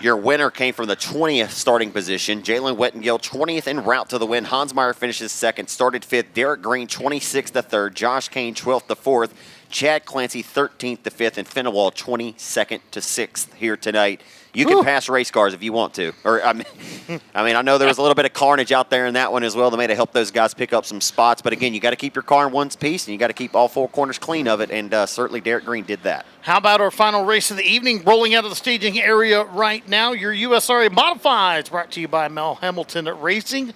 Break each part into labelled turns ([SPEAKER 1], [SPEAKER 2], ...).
[SPEAKER 1] Your winner came from the 20th starting position. Jalen Wettengill, 20th en route to the win. Hans Meyer finishes second, started fifth. Derek Green, 26th to third. Josh Kane, 12th to fourth. Chad Clancy, 13th to fifth. And Fenawal, 22nd to sixth here tonight. You can pass race cars if you want to. Or I mean, I know there was a little bit of carnage out there in that one as well. They may have helped those guys pick up some spots. But again, you got to keep your car in one piece, and you got to keep all four corners clean of it. And certainly Derek Green did that.
[SPEAKER 2] How about our final race of the evening? Rolling out of the staging area right now, your USRA Modifieds, brought to you by Mel Hamilton Racing.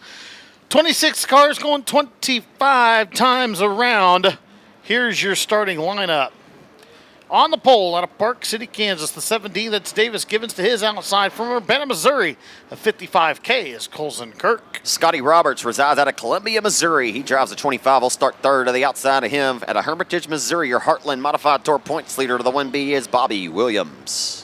[SPEAKER 2] 26 cars going 25 times around. Here's your starting lineup. On the pole out of Park City, Kansas, the 7D, that's Davis Givens to his outside. From Urbana, Missouri, a 55K is Colson Kirk.
[SPEAKER 1] Scotty Roberts resides out of Columbia, Missouri. He drives a 25. He'll start third to the outside of him. At a Hermitage, Missouri, your Heartland Modified Tour points leader to the 1B is Bobby Williams.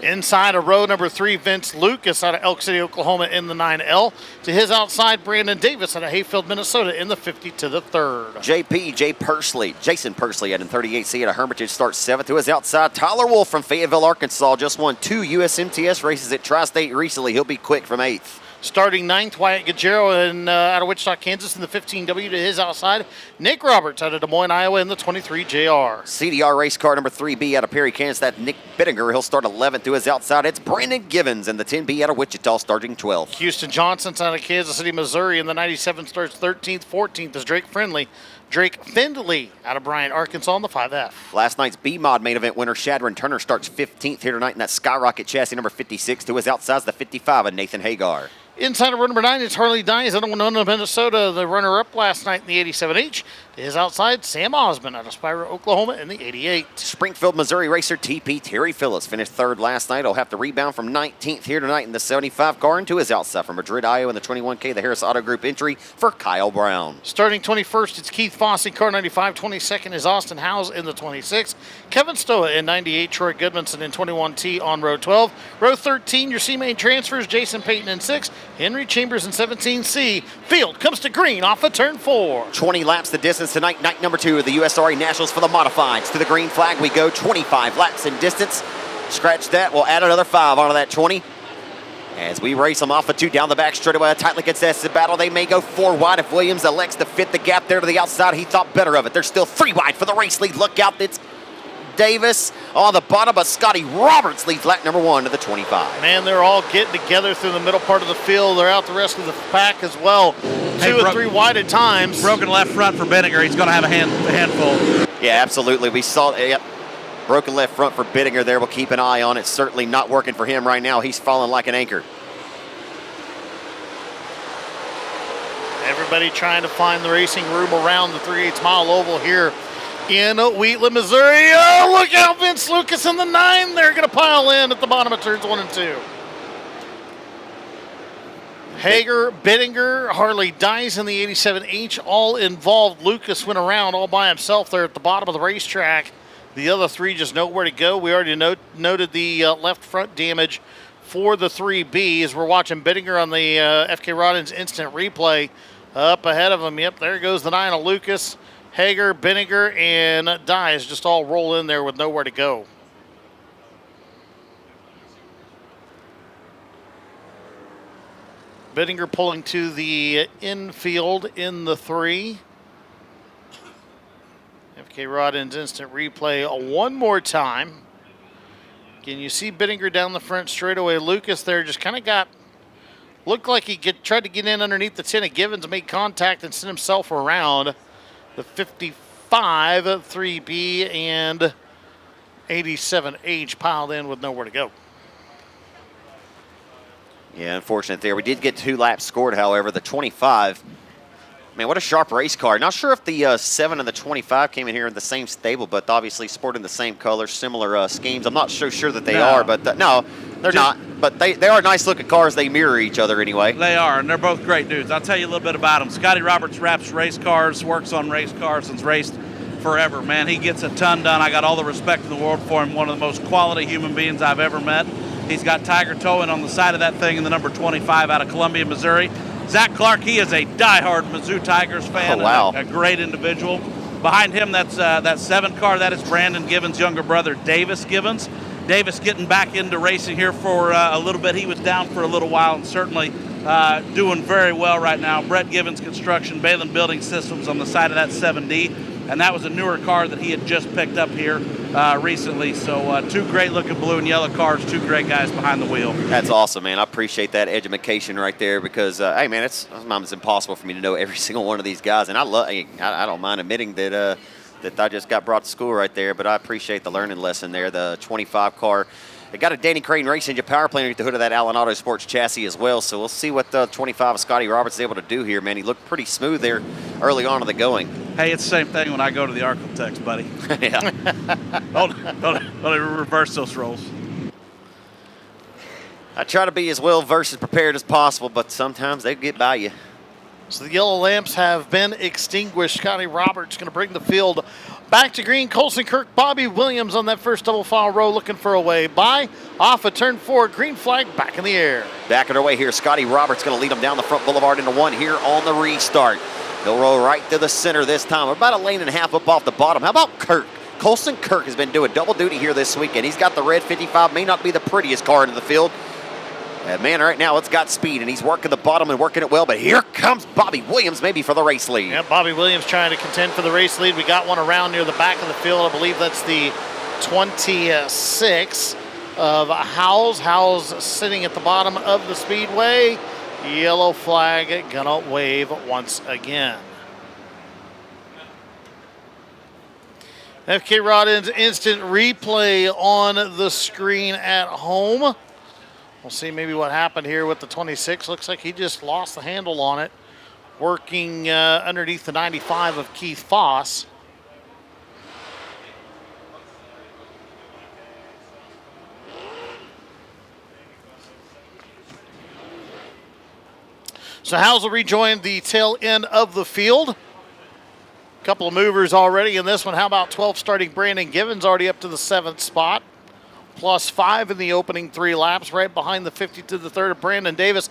[SPEAKER 2] Inside of row number 3, Vince Lucas out of Elk City, Oklahoma in the 9L. To his outside, Brandon Davis out of Hayfield, Minnesota in the 50 to the third.
[SPEAKER 1] Jason Pursley at an 38C at a Hermitage starts 7th. To his outside, Tyler Wolf from Fayetteville, Arkansas. Just won 2 USMTS races at Tri-State recently. He'll be quick from 8th.
[SPEAKER 2] Starting 9th, Wyatt Gajero out of Wichita, Kansas in the 15W. To his outside, Nick Roberts out of Des Moines, Iowa in the 23JR.
[SPEAKER 1] CDR race car number 3B out of Perry, Kansas. That's Nick Bittinger. He'll start 11th. To his outside, it's Brandon Givens in the 10B out of Wichita, starting 12th.
[SPEAKER 2] Houston Johnson's out of Kansas City, Missouri in the 97 starts 13th. 14th is Drake Findley out of Bryant, Arkansas in the 5F.
[SPEAKER 1] Last night's B-Mod main event winner, Shadron Turner, starts 15th here tonight in that Skyrocket chassis number 56. To his outside is the 55 of Nathan Hagar.
[SPEAKER 2] Inside of row number 9, it's Harley Dyes out of Winona, Minnesota, the runner-up last night in the 87H. To his outside, Sam Osmond out of Spira, Oklahoma in the 88.
[SPEAKER 1] Springfield, Missouri racer TP Terry Phillips finished third last night. He'll have to rebound from 19th here tonight in the 75 car. And to his outside from Madrid, Iowa in the 21K, the Harris Auto Group entry for Kyle Brown.
[SPEAKER 2] Starting 21st, it's Keith Fossey, car 95. 22nd is Austin Howes in the 26. Kevin Stoa in 98. Troy Goodmanson in 21T on row 12. Row 13, your C-main transfers, Jason Payton in 6. Henry Chambers in 17C. Field comes to green off of turn 4.
[SPEAKER 1] 20 laps the distance tonight. Night number 2 of the USRA Nationals for the Modifieds. To the green flag we go. 25 laps in distance. Scratch that. We'll add another 5 onto that 20. As we race them off of 2 down the back straightaway. A tightly contested battle. They may go 4 wide if Williams elects to fit the gap there to the outside. He thought better of it. They're still 3 wide for the race lead. Look out. It's Davis on the bottom, but Scotty Roberts leads lap number 1 to the 25.
[SPEAKER 2] Man, they're all getting together through the middle part of the field. They're out the rest of the pack as well. 2 or 3 wide at times.
[SPEAKER 3] Broken left front for Benninger. He's going to have a handful.
[SPEAKER 1] Yeah, absolutely. We saw it. Yep. Broken left front for Bittinger there. We'll keep an eye on it. Certainly not working for him right now. He's falling like an anchor.
[SPEAKER 2] Everybody trying to find the racing room around the 3/8 mile oval here in Wheatland, Missouri. Oh, look out, Vince Lucas in the 9. They're going to pile in at the bottom of turns 1 and 2. Hager, Bittinger, Harley Dyes in the 87H, all involved. Lucas went around all by himself there at the bottom of the racetrack. The other 3 just know where to go. We already noted the left front damage for the 3B as we're watching Bittinger on the FK Roddins instant replay. Up ahead of him, yep, there goes the 9 of Lucas. Hager, Bittinger, and Dyes just all roll in there with nowhere to go. Bittinger pulling to the infield in the 3. FK Roddins instant replay one more time. Again, you see Bittinger down the front straightaway. Lucas there just kind of looked like he tried to get in underneath the 10 of Givens, made contact and sent himself around. The 55, 3B, and 87H piled in with nowhere to go.
[SPEAKER 1] Yeah, unfortunate there. We did get 2 laps scored, however. The 25, man, what a sharp race car. Not sure if the 7 and the 25 came in here in the same stable, but obviously sporting the same colors, similar schemes. I'm not so sure that they are, but no, they're not. But they are nice-looking cars. They mirror each other anyway.
[SPEAKER 3] They are, and they're both great dudes. I'll tell you a little bit about them. Scotty Roberts wraps race cars, works on race cars, and's raced forever, man. He gets a ton done. I got all the respect in the world for him. One of the most quality human beings I've ever met. He's got Tiger Towing on the side of that thing in the number 25 out of Columbia, Missouri. Zach Clark, he is a diehard Mizzou Tigers fan.
[SPEAKER 1] Oh, wow.
[SPEAKER 3] A great individual. Behind him, that's that 7 car. That is Brandon Givens' younger brother, Davis Givens. Davis getting back into racing here for a little bit. He was down for a little while and certainly doing very well right now. Brett Givens Construction, Balin Building Systems on the side of that 7D. And that was a newer car that he had just picked up here recently. So 2 great-looking blue and yellow cars, 2 great guys behind the wheel.
[SPEAKER 1] That's awesome, man. I appreciate that education right there because, hey, man, sometimes it's impossible for me to know every single one of these guys. And I don't mind admitting that that I just got brought to school right there, but I appreciate the learning lesson there. The 25 car. It got a Danny Crane Race Engine power plant at the hood of that Allen Auto Sports chassis as well, so we'll see what the 25 of Scotty Roberts is able to do here, man. He looked pretty smooth there early on in the going.
[SPEAKER 3] Hey, it's the same thing when I go to the Architects, buddy.
[SPEAKER 1] Yeah.
[SPEAKER 3] Don't reverse those roles.
[SPEAKER 1] I try to be as well versed and prepared as possible, but sometimes they get by you.
[SPEAKER 2] So the yellow lamps have been extinguished. Scotty Roberts going to bring the field back to green. Colson Kirk, Bobby Williams on that first double file row looking for a way by. Off of turn 4, green flag back in the air.
[SPEAKER 1] Back in our way here, Scotty Roberts going to lead them down the front boulevard into 1 here on the restart. He'll roll right to the center this time. We're about a lane and a half up off the bottom. How about Kirk? Colson Kirk has been doing double duty here this weekend. He's got the red 55, may not be the prettiest car in the field. Man, right now it's got speed, and he's working the bottom and working it well, but here comes Bobby Williams maybe for the race lead.
[SPEAKER 2] Yeah, Bobby Williams trying to contend for the race lead. We got one around near the back of the field. I believe that's the 26 of Howes. Howes sitting at the bottom of the speedway. Yellow flag gonna wave once again. FK Rodden's instant replay on the screen at home. We'll see maybe what happened here with the 26. Looks like he just lost the handle on it. Working underneath the 95 of Keith Foss. So Howes will rejoin the tail end of the field. Couple of movers already in this one. How about 12 starting Brandon Givens already up to the 7th spot. +5 in the opening 3 laps, right behind the 50 to the 3rd of Brandon Davis.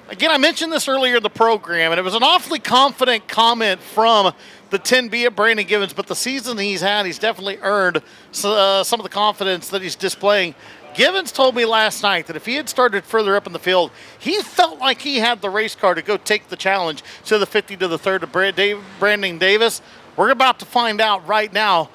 [SPEAKER 2] Again, I mentioned this earlier in the program, and it was an awfully confident comment from the 10B of Brandon Givens, but the season he's had, he's definitely earned some of the confidence that he's displaying. Givens told me last night that if he had started further up in the field, he felt like he had the race car to go take the challenge to the 50 to the 3rd of Brandon Davis. We're about to find out right now.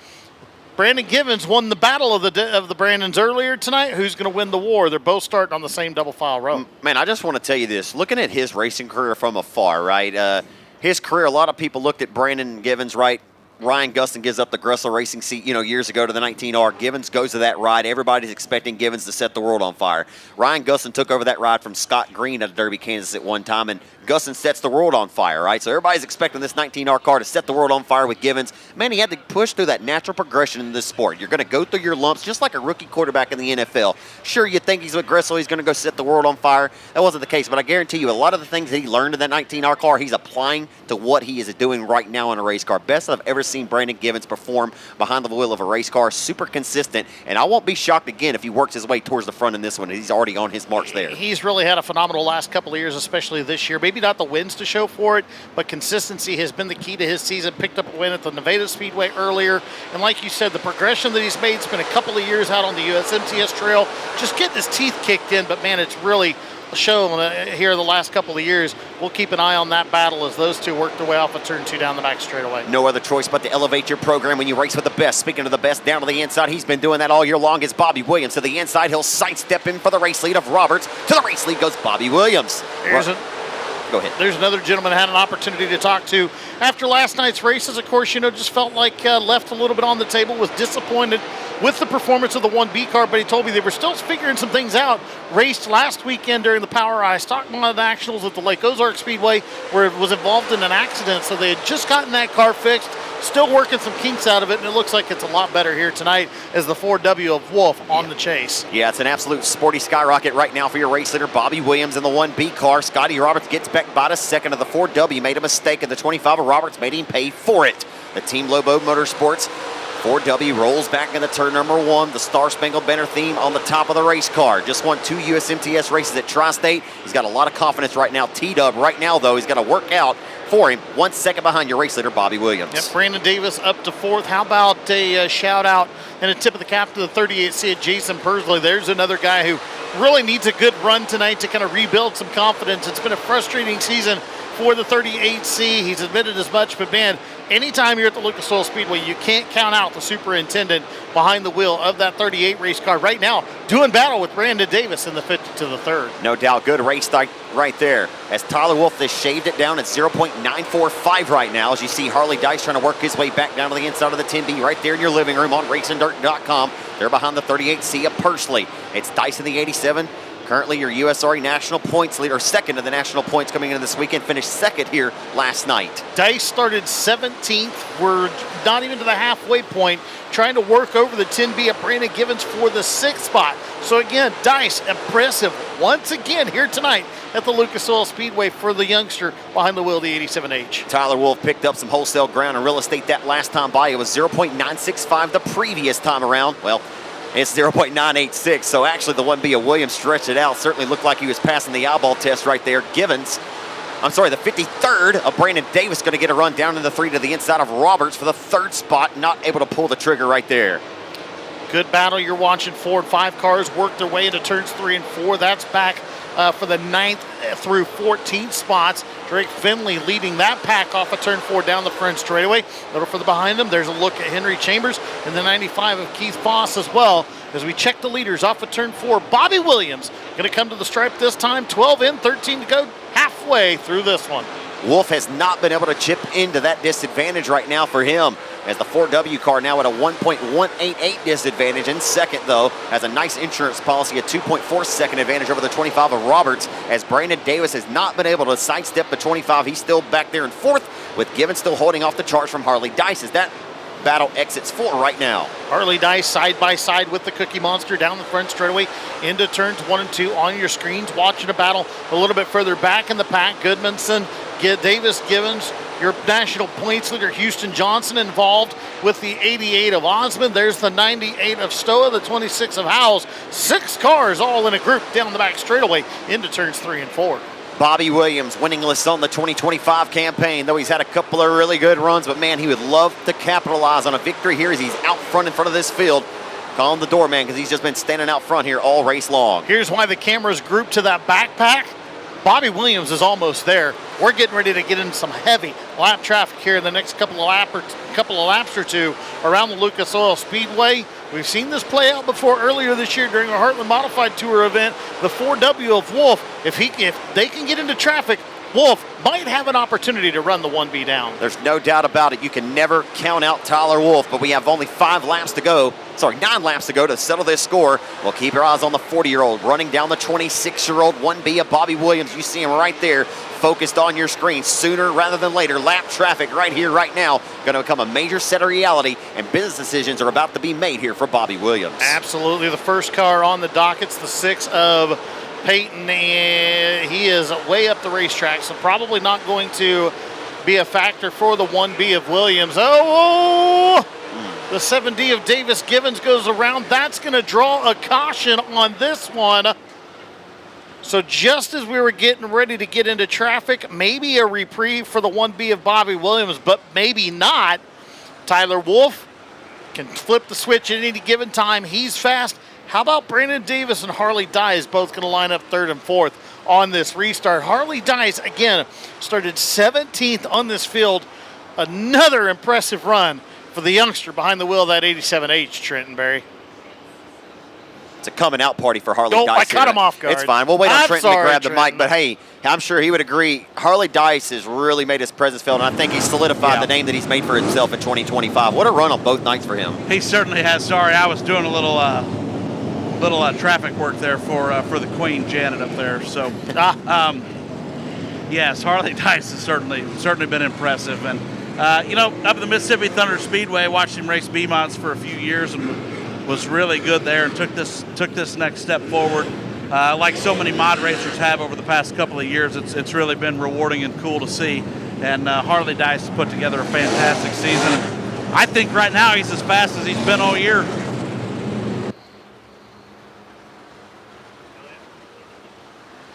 [SPEAKER 2] Brandon Givens won the battle of the Brandons earlier tonight. Who's going to win the war? They're both starting on the same double file row.
[SPEAKER 1] Man, I just want to tell you this. Looking at his racing career from afar, right? His career, a lot of people looked at Brandon Givens, right? Ryan Gustin gives up the Gressel Racing seat, years ago to the 19R. Givens goes to that ride. Everybody's expecting Givens to set the world on fire. Ryan Gustin took over that ride from Scott Green at Derby, Kansas at one time, and Gustin sets the world on fire, right? So everybody's expecting this 19R car to set the world on fire with Givens. Man, he had to push through that natural progression in this sport. You're going to go through your lumps just like a rookie quarterback in the NFL. Sure, you think he's with Gressel, he's going to go set the world on fire. That wasn't the case, but I guarantee you a lot of the things that he learned in that 19R car, he's applying to what he is doing right now in a race car. Best I've ever seen Brandon Givens perform behind the wheel of a race car. Super consistent, and I won't be shocked again if he works his way towards the front in this one. He's already on his marks there.
[SPEAKER 2] He's really had a phenomenal last couple of years, especially this year. Maybe not the wins to show for it, but consistency has been the key to his season. Picked up a win at the Nevada Speedway earlier, and like you said, the progression that he's made, it's been a couple of years out on the USMTS trail, just getting his teeth kicked in, but man, it's really shown here the last couple of years. We'll keep an eye on that battle as those two work their way off of turn 2 down the back straightaway.
[SPEAKER 1] No other choice but to elevate your program when you race with the best. Speaking of the best, down to the inside, he's been doing that all year long. Is Bobby Williams to the inside. He'll sidestep in for the race lead of Roberts. To the race lead goes Bobby Williams. Go ahead.
[SPEAKER 2] There's another gentleman I had an opportunity to talk to after last night's races. Of course, just felt like left a little bit on the table, was disappointed with the performance of the 1B car, but he told me they were still figuring some things out. Raced last weekend during the Power Eye Stock Nationals at the Lake Ozark Speedway, where it was involved in an accident, so they had just gotten that car fixed, still working some kinks out of it, and it looks like it's a lot better here tonight as the 4W of Wolf on the chase.
[SPEAKER 1] Yeah, it's an absolute sporty skyrocket right now for your race leader, Bobby Williams in the 1B car. Scotty Roberts gets back by the second of the 4W, made a mistake, and the 25 of Roberts made him pay for it. The Team Lobo Motorsports 4W rolls back into turn number 1. The Star Spangled Banner theme on the top of the race car. Just won 2 USMTS races at Tri-State. He's got a lot of confidence right now. T-Dub right now, though, he's got to work out for him. 1 second behind your race leader, Bobby Williams.
[SPEAKER 2] Yep, Brandon Davis up to 4th. How about a shout out and a tip of the cap to the 38C at Jason Persley. There's another guy who really needs a good run tonight to kind of rebuild some confidence. It's been a frustrating season for the 38C. He's admitted as much, but man, anytime you're at the Lucas Oil Speedway, you can't count out the superintendent behind the wheel of that 38 race car right now, doing battle with Brandon Davis in the 50 to the 3rd.
[SPEAKER 1] No doubt, good race start right there. As Tyler Wolf has shaved it down at 0.945 right now, as you see Harley Dice trying to work his way back down to the inside of the 10B right there in your living room on racingdirt.com. They're behind the 38C of Pursley. It's Dice in the 87. Currently your USRA national points leader, second of the national points coming into this weekend, finished second here last night.
[SPEAKER 2] Dice started 17th. We're not even to the halfway point, trying to work over the 10B of Brandon Givens for the 6th spot. So again, Dice impressive once again here tonight at the Lucas Oil Speedway for the youngster behind the wheel of the 87H.
[SPEAKER 1] Tyler Wolf picked up some wholesale ground in real estate that last time by. It was 0.965 the previous time around. Well, it's 0.986, so actually the 1B of Williams stretched it out. Certainly looked like he was passing the eyeball test right there. The 53rd of Brandon Davis going to get a run down in the 3 to the inside of Roberts for the 3rd spot. Not able to pull the trigger right there.
[SPEAKER 2] Good battle you're watching. 4 and 5 cars work their way into turns 3 and 4. That's back for the 9th through 14th spots. Drake Finley leading that pack off of turn 4 down the front straightaway. A little further behind them, there's a look at Henry Chambers and the 95 of Keith Foss as well. As we check the leaders off of turn 4, Bobby Williams going to come to the stripe this time. 12 in, 13 to go, halfway through this one.
[SPEAKER 1] Wolf has not been able to chip into that disadvantage right now for him, as the 4W car now at a 1.188 disadvantage. In second, though, has a nice insurance policy, a 2.4 second advantage over the 25 of Roberts, as Brandon Davis has not been able to sidestep the 25. He's still back there in 4th, with Gibbons still holding off the charge from Harley Dice as that battle exits 4 right now.
[SPEAKER 2] Harley Dice side by side with the Cookie Monster down the front straightaway into turns 1 and 2 on your screens. Watching a battle a little bit further back in the pack. Goodmanson, Davis Givens, your national points leader Houston Johnson involved with the 88 of Osmond. There's the 98 of Stoa, the 26 of Howells. 6 cars all in a group down the back straightaway into turns 3 and 4.
[SPEAKER 1] Bobby Williams, winningless on the 2025 campaign, though he's had a couple of really good runs, but man, he would love to capitalize on a victory here as he's out front in front of this field. Calling the doorman because he's just been standing out front here all race long.
[SPEAKER 2] Here's why the camera's grouped to that backpack. Bobby Williams is almost there. We're getting ready to get into some heavy lap traffic here in the next couple of laps or two around the Lucas Oil Speedway. We've seen this play out before earlier this year during a Heartland Modified Tour event. The 4W of Wolf, if they can get into traffic, Wolf might have an opportunity to run the 1B down.
[SPEAKER 1] There's no doubt about it. You can never count out Tyler Wolf, but we have only 9 laps to go to settle this score. We'll keep your eyes on the 40-year-old running down the 26-year-old 1B of Bobby Williams. You see him right there, focused on your screen. Sooner rather than later, lap traffic right here, right now, going to become a major set of reality, and business decisions are about to be made here for Bobby Williams.
[SPEAKER 2] Absolutely. The first car on the docket's the 6 of Peyton, and he is way up the racetrack, so probably not going to be a factor for the 1B of Williams. The 7D of Davis Givens goes around. That's going to draw a caution on this one. So just as we were getting ready to get into traffic, maybe a reprieve for the 1B of Bobby Williams, but maybe not. Tyler Wolf can flip the switch at any given time. He's fast. How about Brandon Davis and Harley Dice both going to line up 3rd and 4th on this restart? Harley Dice, again, started 17th on this field. Another impressive run for the youngster behind the wheel of that 87H, Trenton Berry.
[SPEAKER 1] It's a coming out party for Harley Dice.
[SPEAKER 2] I caught him off guard.
[SPEAKER 1] It's fine. We'll wait on Trenton to grab the
[SPEAKER 2] Trenton.
[SPEAKER 1] mic, but hey, I'm sure he would agree. Harley Dice has really made his presence felt, and I think he's solidified the name that he's made for himself in 2025. What a run on both nights for him.
[SPEAKER 3] He certainly has. Sorry, I was doing a little traffic work there for the Queen Janet up there. So, yes, Harley Dice has certainly been impressive, and up at the Mississippi Thunder Speedway, watched him race B-Mods for a few years and was really good there and took this next step forward. Like so many mod racers have over the past couple of years, it's really been rewarding and cool to see. And Harley Dice put together a fantastic season. I think right now he's as fast as he's been all year.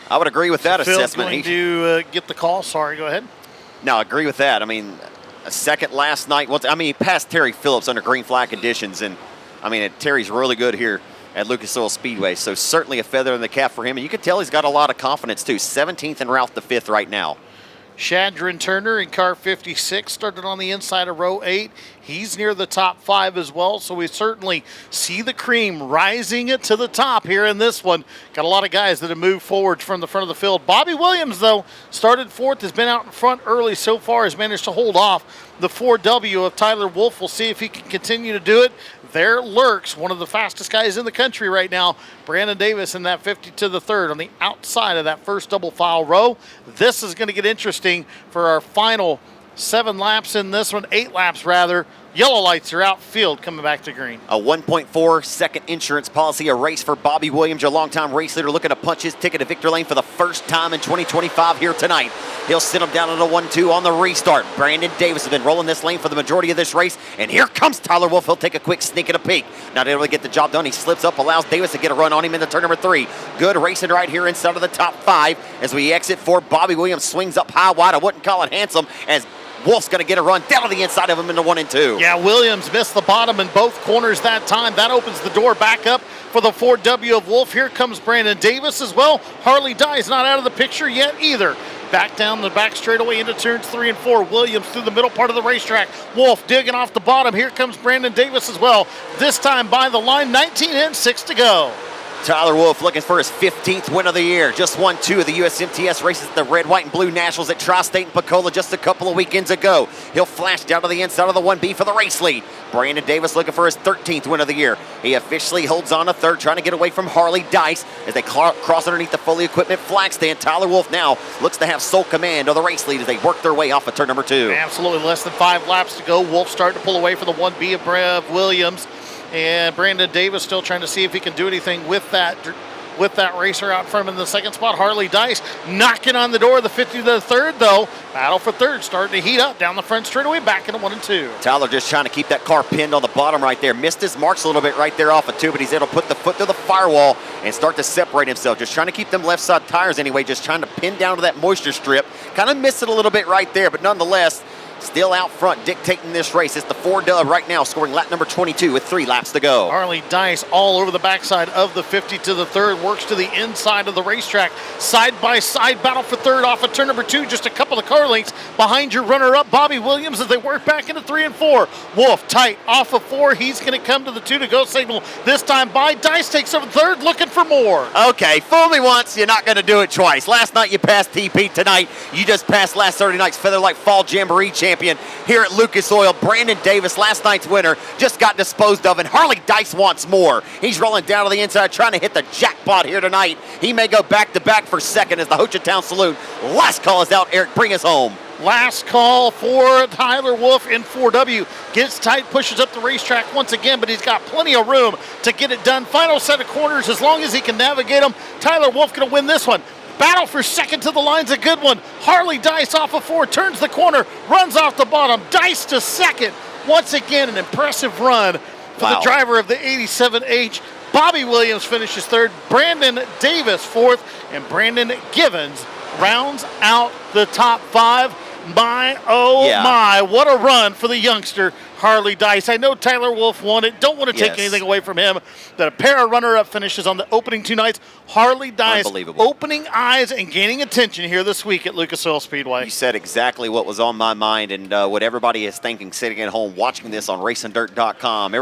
[SPEAKER 1] I would agree with that
[SPEAKER 2] Phil's
[SPEAKER 1] assessment.
[SPEAKER 2] going to get the call. Sorry, go ahead.
[SPEAKER 1] No, I agree with that. I mean, a second last night. He passed Terry Phillips under green flag conditions, and I mean, Terry's really good here at Lucas Oil Speedway. So certainly a feather in the cap for him, and you can tell he's got a lot of confidence too. 17th en route to 5th right now.
[SPEAKER 2] Shadron Turner in car 56 started on the inside of row 8. He's near the top 5 as well, so we certainly see the cream rising to the top here in this one. Got a lot of guys that have moved forward from the front of the field. Bobby Williams, though, started 4th, has been out in front early so far, has managed to hold off the 4W of Tyler Wolf. We'll see if he can continue to do it. There lurks one of the fastest guys in the country right now, Brandon Davis, in that 50 to the 3rd on the outside of that first double file row. This is going to get interesting for our final 7 laps in this one, 8 laps rather. Yellow lights are out, field coming back to green.
[SPEAKER 1] A 1.4 second insurance policy, a race for Bobby Williams, your longtime race leader, looking to punch his ticket to victory lane for the first time in 2025 here tonight. He'll sit him down at a 1-2 on the restart. Brandon Davis has been rolling this lane for the majority of this race, and here comes Tyler Wolf. He'll take a quick sneak and a peek. Not able to get the job done. He slips up, allows Davis to get a run on him into turn number 3. Good racing right here inside of the top 5 as we exit for Bobby Williams. Swings up high wide. I wouldn't call it handsome as Wolf's going to get a run down to the inside of him into 1 and 2.
[SPEAKER 2] Yeah, Williams missed the bottom in both corners that time. That opens the door back up for the 4W of Wolf. Here comes Brandon Davis as well. Harley Dye's not out of the picture yet either. Back down the back straightaway into turns 3 and 4. Williams through the middle part of the racetrack. Wolf digging off the bottom. Here comes Brandon Davis as well. This time by the line, 19 and 6 to go.
[SPEAKER 1] Tyler Wolf looking for his 15th win of the year. Just won 2 of the USMTS races at the Red, White, and Blue Nationals at Tri-State and Pensacola just a couple of weekends ago. He'll flash down to the inside of the 1B for the race lead. Brandon Davis looking for his 13th win of the year. He officially holds on to 3rd, trying to get away from Harley Dice as they cross underneath the Foley Equipment flag stand. Tyler Wolf now looks to have sole command of the race lead as they work their way off of turn number 2.
[SPEAKER 2] Absolutely, less than 5 laps to go. Wolf starting to pull away from the 1B of Williams. And Brandon Davis still trying to see if he can do anything with that racer out front in the 2nd spot. Harley Dice knocking on the door of the 50 to the 3rd, though. Battle for 3rd starting to heat up down the front straightaway, back into 1 and 2.
[SPEAKER 1] Tyler just trying to keep that car pinned on the bottom right there. Missed his marks a little bit right there off of 2, but he's able to put the foot through the firewall and start to separate himself. Just trying to keep them left side tires anyway, just trying to pin down to that moisture strip. Kind of missed it a little bit right there, but nonetheless, still out front dictating this race. It's the 4W right now, scoring lap number 22 with 3 laps to go.
[SPEAKER 2] Harley Dice all over the backside of the 50 to the 3rd, works to the inside of the racetrack. Side by side battle for 3rd off of turn number 2, just a couple of car lengths behind your runner-up, Bobby Williams, as they work back into 3 and 4. Wolf tight off of 4. He's going to come to the 2 to go signal. This time by Dice takes over 3rd, looking for more.
[SPEAKER 1] Okay, fool me once, you're not going to do it twice. Last night you passed TP. Tonight you just passed last Saturday night's Featherlight Fall Jamboree champion here at Lucas Oil. Brandon Davis, last night's winner, just got disposed of, and Harley Dice wants more. He's rolling down to the inside, trying to hit the jackpot here tonight. He may go back-to-back for 2nd as the Hochatown Saloon. Last call is out. Eric, bring us home.
[SPEAKER 2] Last call for Tyler Wolf in 4W. Gets tight, pushes up the racetrack once again, but he's got plenty of room to get it done. Final set of corners, as long as he can navigate them, Tyler Wolf going to win this one. Battle for 2nd to the line's a good one. Harley Dice off of 4, turns the corner, runs off the bottom. Dice to 2nd. Once again, an impressive run for the driver of the 87H. Bobby Williams finishes 3rd. Brandon Davis 4th. And Brandon Givens rounds out the top 5. My, oh my, what a run for the youngster, Harley Dice. I know Tyler Wolf won it. Don't want to take anything away from him. But a pair of runner-up finishes on the opening 2 nights. Harley Dice opening eyes and gaining attention here this week at Lucas Oil Speedway.
[SPEAKER 1] You said exactly what was on my mind and what everybody is thinking sitting at home watching this on racingdirt.com.